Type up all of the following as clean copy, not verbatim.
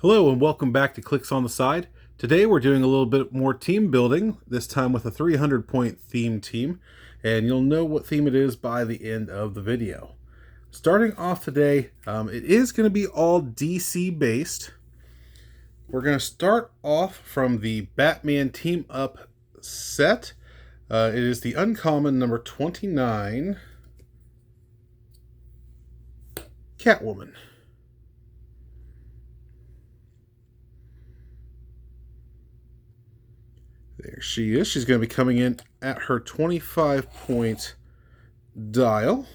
Hello and welcome back to Clicks on the Side. Today we're doing a little bit more team building, this time with a 300 point theme team, and you'll know what theme it is by the end of the video. Starting off today, it is going to be all DC based. We're going to start off from the Batman Team Up set. It is the uncommon number 29, Catwoman. There she is. She's going to be coming in at her 25 point dial.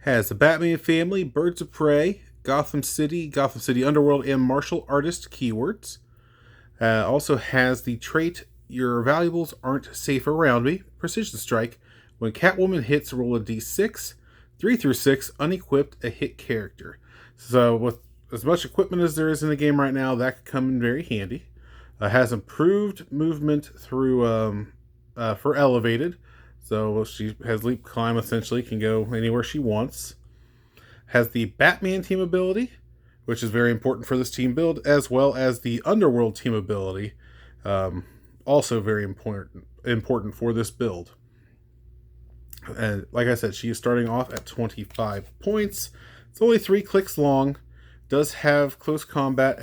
Has the Batman family, Birds of Prey, Gotham City Underworld, and martial artist keywords. Also has the trait, your valuables aren't safe around me, Precision Strike. When Catwoman hits, roll a d6, 3 through 6, unequipped, a hit character. So with as much equipment as there is in the game right now, that could come in very handy. Has improved movement through for elevated. So she has leap climb, essentially, can go anywhere she wants. Has the Batman team ability, which is very important for this team build, as well as the Underworld team ability, also very important for this build. And like I said, she is starting off at 25 points. It's only 3 clicks long. Does have close combat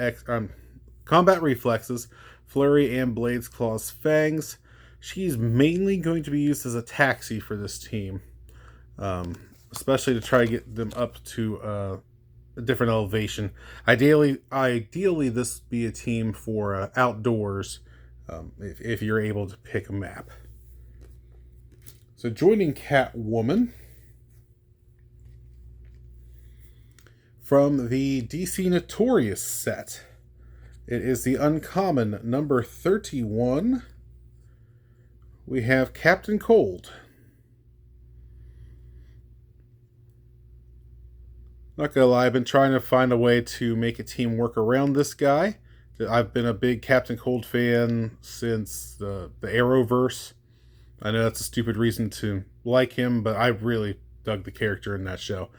reflexes, flurry, and blades, claws, fangs. She's mainly going to be used as a taxi for this team, especially to try to get them up to a different elevation. Ideally, this be a team for outdoors, if you're able to pick a map. So joining Catwoman from the DC Notorious set, it is the uncommon number 31. We have Captain Cold. Not gonna lie, I've been trying to find a way to make a team work around this guy. I've been a big Captain Cold fan since the Arrowverse. I know that's a stupid reason to like him, but I really dug the character in that show.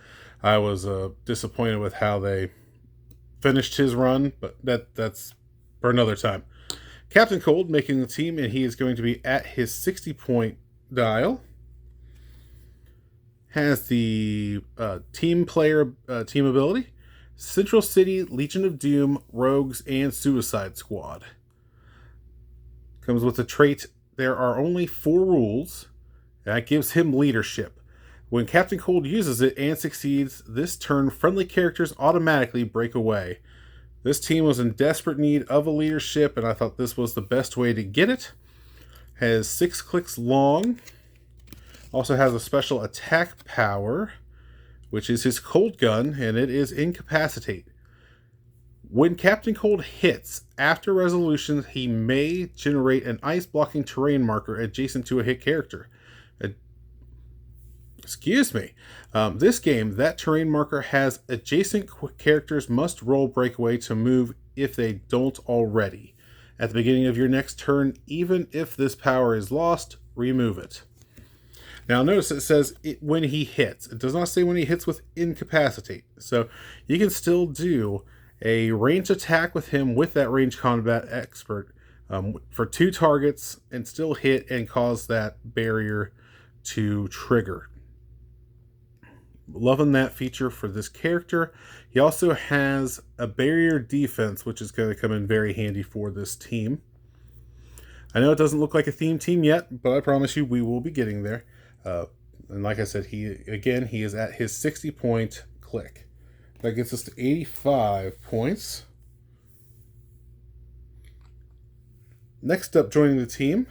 I was disappointed with how they finished his run, but that's for another time. Captain Cold making the team, and he is going to be at his 60 point dial. Has the team ability, Central City, Legion of Doom, Rogues, and Suicide Squad. Comes with the trait, there are only 4 rules. That gives him leadership. When Captain Cold uses it and succeeds, this turn friendly characters automatically break away. This team was in desperate need of a leadership, and I thought this was the best way to get it. Has 6 clicks long. Also has a special attack power, which is his cold gun, and it is incapacitate. When Captain Cold hits, after resolution, he may generate an ice blocking terrain marker adjacent to a hit character. This game, that terrain marker has adjacent characters must roll breakaway to move if they don't already. At the beginning of your next turn, even if this power is lost, remove it. Now notice it says when he hits. It does not say when he hits with incapacitate. So you can still do a range attack with him with that range combat expert for 2 targets and still hit and cause that barrier to trigger. Loving that feature for this character. He also has a barrier defense, which is going to come in very handy for this team. I know it doesn't look like a theme team yet, but I promise you we will be getting there. And like I said, he is at his 60 point click. That gets us to 85 points. Next up, joining the team,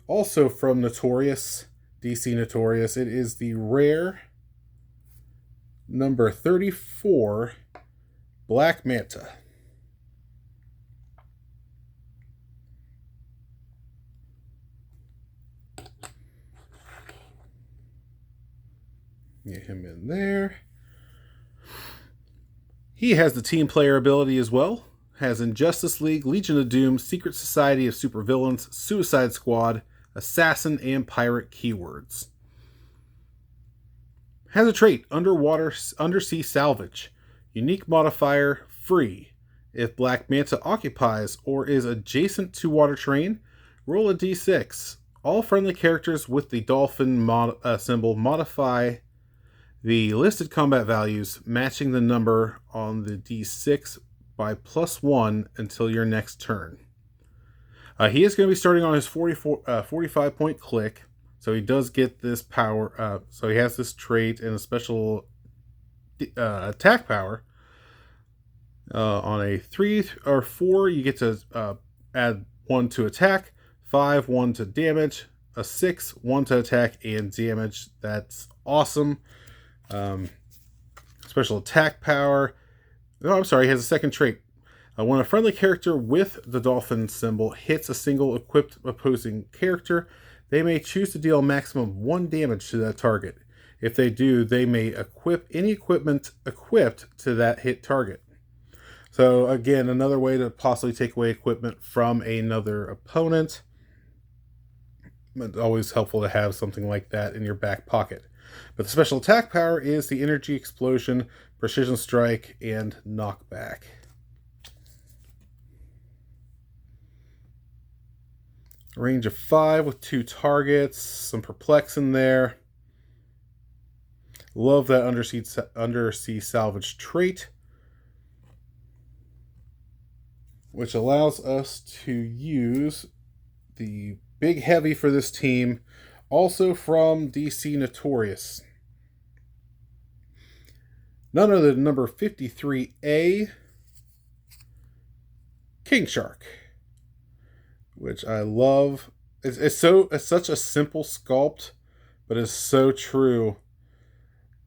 also from Notorious, DC Notorious, it is the rare number 34, Black Manta. Get him in there. He has the team player ability as well. Has Injustice League, Legion of Doom, Secret Society of Supervillains, Suicide Squad, Assassin, and Pirate keywords. Has a trait, undersea salvage. Unique modifier, free. If Black Manta occupies or is adjacent to water terrain, roll a d6. All friendly characters with the dolphin symbol modify the listed combat values, matching the number on the d6 by +1 until your next turn. He is going to be starting on his 45-point click, so he does get this power. So he has this trait and a special attack power. On a 3 or 4, you get to add 1 to attack, 5, 1 to damage, a 6, 1 to attack and damage. That's awesome. Special attack power. No, I'm sorry, he has a second trait. When a friendly character with the dolphin symbol hits a single equipped opposing character, they may choose to deal maximum 1 damage to that target. If they do, they may equip any equipment equipped to that hit target. So again, another way to possibly take away equipment from another opponent. It's always helpful to have something like that in your back pocket. But the special attack power is the energy explosion, precision strike, and knockback. Range of 5 with 2 targets, some perplex in there. Love that undersea salvage trait, which allows us to use the big heavy for this team, also from DC Notorious. None other than number 53A, King Shark, which I love. It's such a simple sculpt, but it's so true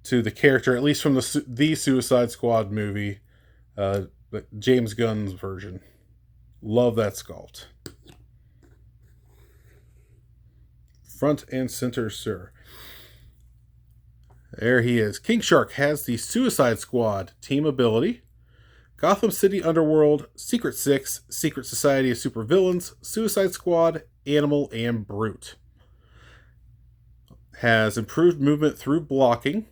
to the character, at least from the Suicide Squad movie, James Gunn's version. Love that sculpt. Front and center, sir. There he is. King Shark has the Suicide Squad team ability. Gotham City Underworld, Secret Six, Secret Society of Supervillains, Suicide Squad, Animal, and Brute. Has improved movement through blocking,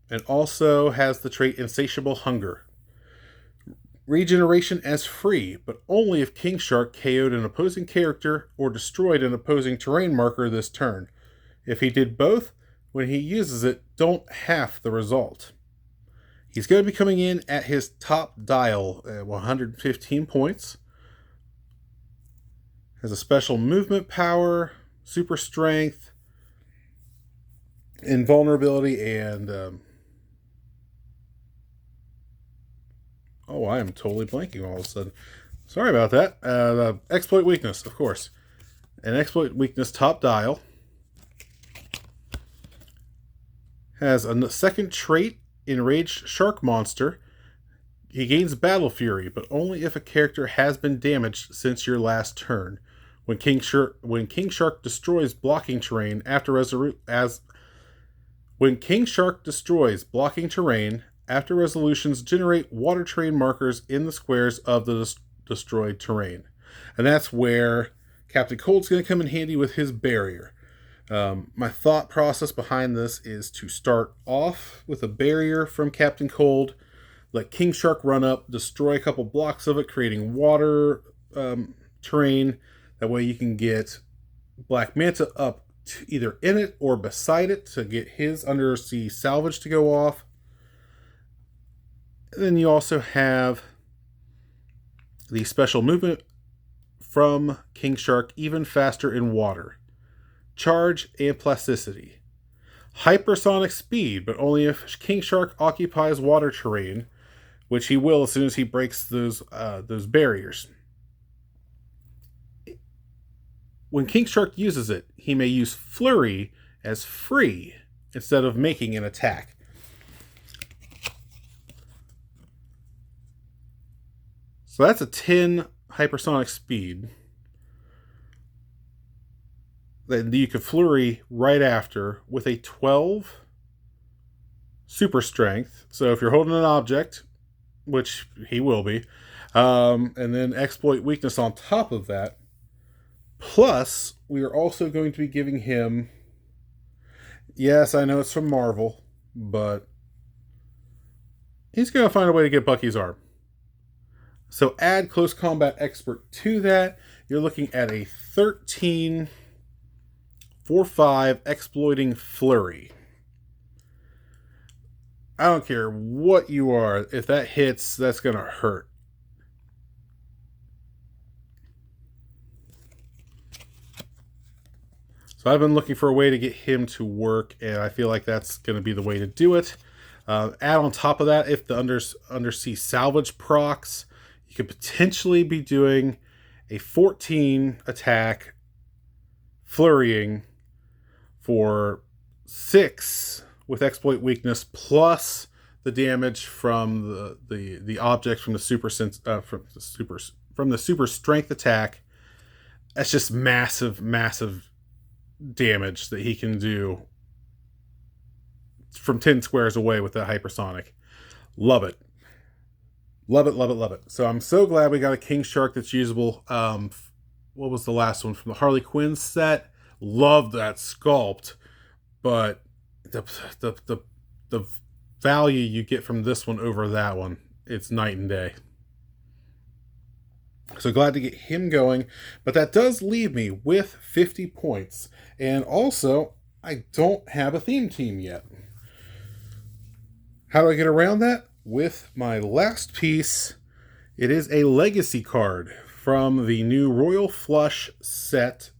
and also has the trait Insatiable Hunger. Regeneration as free, but only if King Shark KO'd an opposing character or destroyed an opposing terrain marker this turn. If he did both, when he uses it, don't half the result. He's going to be coming in at his top dial at 115 points. Has a special movement power, super strength, invulnerability, and oh, I am totally blanking all of a sudden. Sorry about that. The exploit weakness, of course. An exploit weakness top dial. Has a second trait, Enraged Shark Monster. He gains Battle Fury, but only if a character has been damaged since your last turn. When King Shark destroys blocking terrain when King Shark destroys blocking terrain, after resolutions generate water terrain markers in the squares of the destroyed terrain. And that's where Captain Cold's going to come in handy with his barrier. My thought process behind this is to start off with a barrier from Captain Cold, let King Shark run up, destroy a couple blocks of it, creating water terrain. That way you can get Black Manta up to either in it or beside it to get his undersea salvage to go off. And then you also have the special movement from King Shark, even faster in water. Charge and plasticity. Hypersonic speed, but only if King Shark occupies water terrain, which he will as soon as he breaks those barriers. When King Shark uses it, he may use Flurry as free instead of making an attack. So that's a 10 hypersonic speed. Then you can Flurry right after with a 12 super strength. So if you're holding an object, which he will be, and then exploit weakness on top of that. Plus, we are also going to be giving him, yes, I know it's from Marvel, but he's going to find a way to get Bucky's arm. So add Close Combat Expert to that. You're looking at a 13 4/5 exploiting flurry. I don't care what you are. If that hits, that's going to hurt. So I've been looking for a way to get him to work, and I feel like that's going to be the way to do it. Add on top of that, if the undersea salvage procs, you could potentially be doing a 14 attack flurrying for 6 with exploit weakness plus the damage from the object from the super strength attack. That's just massive damage that he can do from 10 squares away with that hypersonic. Love it. Love it. So I'm so glad we got a King Shark that's usable. What was the last one from the Harley Quinn set? Love that sculpt, but the value you get from this one over that one, it's night and day. So glad to get him going, but that does leave me with 50 points. And also, I don't have a theme team yet. How do I get around that? With my last piece, it is a legacy card from the new Royal Flush set.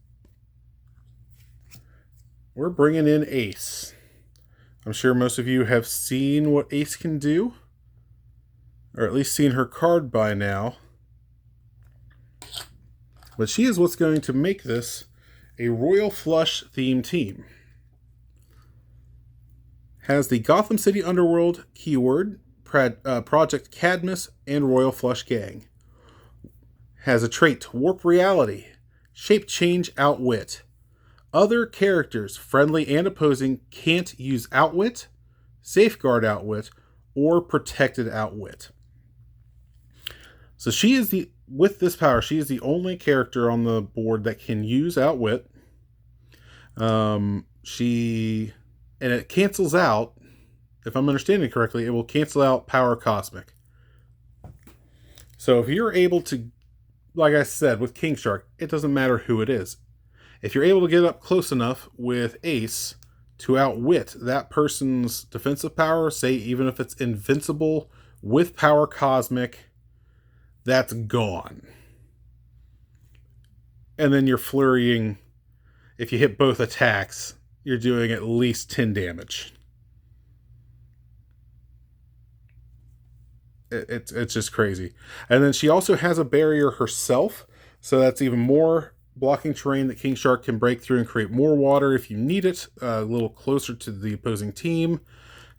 We're bringing in Ace. I'm sure most of you have seen what Ace can do, or at least seen her card by now. But she is what's going to make this a Royal Flush themed team. Has the Gotham City Underworld keyword, Project Cadmus, and Royal Flush Gang. Has a trait, Warp Reality, Shape Change Outwit. Other characters, friendly and opposing, can't use Outwit, Safeguard Outwit, or Protected Outwit. So she is with this power, she is the only character on the board that can use Outwit. And it cancels out, if I'm understanding correctly, it will cancel out Power Cosmic. So if you're able to, like I said, with King Shark, it doesn't matter who it is. If you're able to get up close enough with Ace to outwit that person's defensive power, say even if it's invincible with Power Cosmic, that's gone. And then you're flurrying. If you hit both attacks, you're doing at least 10 damage. It's just crazy. And then she also has a barrier herself, so that's even more blocking terrain that King Shark can break through and create more water if you need it, a little closer to the opposing team.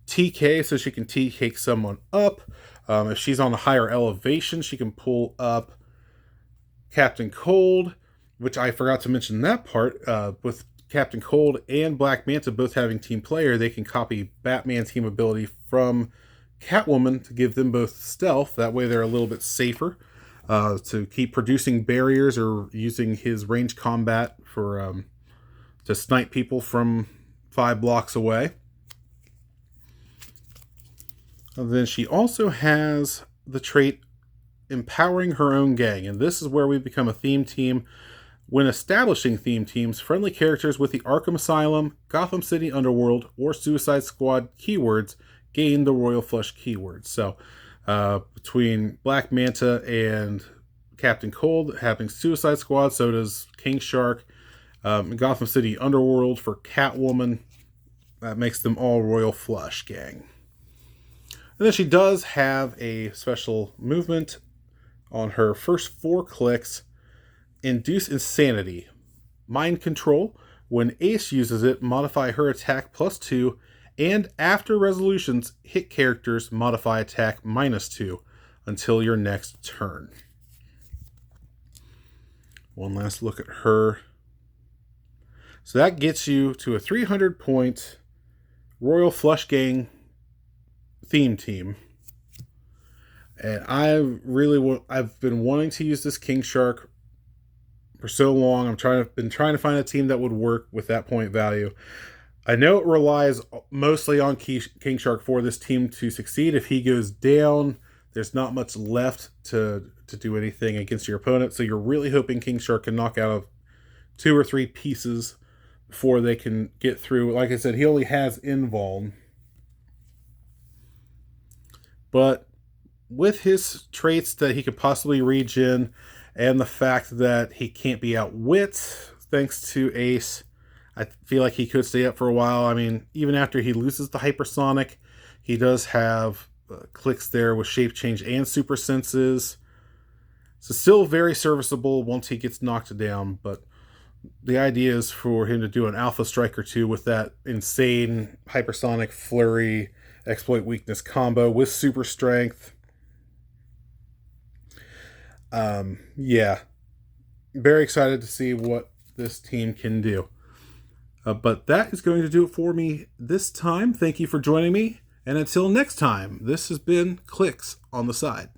TK, so she can TK someone up. If she's on a higher elevation, she can pull up Captain Cold, which I forgot to mention that part. With Captain Cold and Black Manta both having team player, they can copy Batman's team ability from Catwoman to give them both stealth. That way they're a little bit safer to keep producing barriers or using his range combat for to snipe people from 5 blocks away. And then she also has the trait Empowering Her Own Gang, and this is where we become a theme team. When establishing theme teams, friendly characters with the Arkham Asylum, Gotham City Underworld, or Suicide Squad keywords gain the Royal Flush keywords. So between Black Manta and Captain Cold having Suicide Squad, so does King Shark. Gotham City Underworld for Catwoman. That makes them all Royal Flush Gang. And then she does have a special movement on her first 4 clicks. Induce Insanity. Mind Control. When Ace uses it, modify her attack +2. And after resolutions, hit characters modify attack -2 until your next turn. One last look at her. So that gets you to a 300-point Royal Flush Gang theme team. And I've been wanting to use this King Shark for so long. Been trying to find a team that would work with that point value. I know it relies mostly on King Shark for this team to succeed. If he goes down, there's not much left to do anything against your opponent. So you're really hoping King Shark can knock out 2 or 3 pieces before they can get through. Like I said, he only has invuln. But with his traits that he could possibly regen, and the fact that he can't be outwit thanks to Ace, I feel like he could stay up for a while. I mean, even after he loses the hypersonic, he does have clicks there with shape change and super senses. So still very serviceable once he gets knocked down, but the idea is for him to do an Alpha Strike or 2 with that insane hypersonic flurry exploit weakness combo with super strength. Yeah, very excited to see what this team can do. But that is going to do it for me this time. Thank you for joining me. And until next time, this has been Clicks on the Side.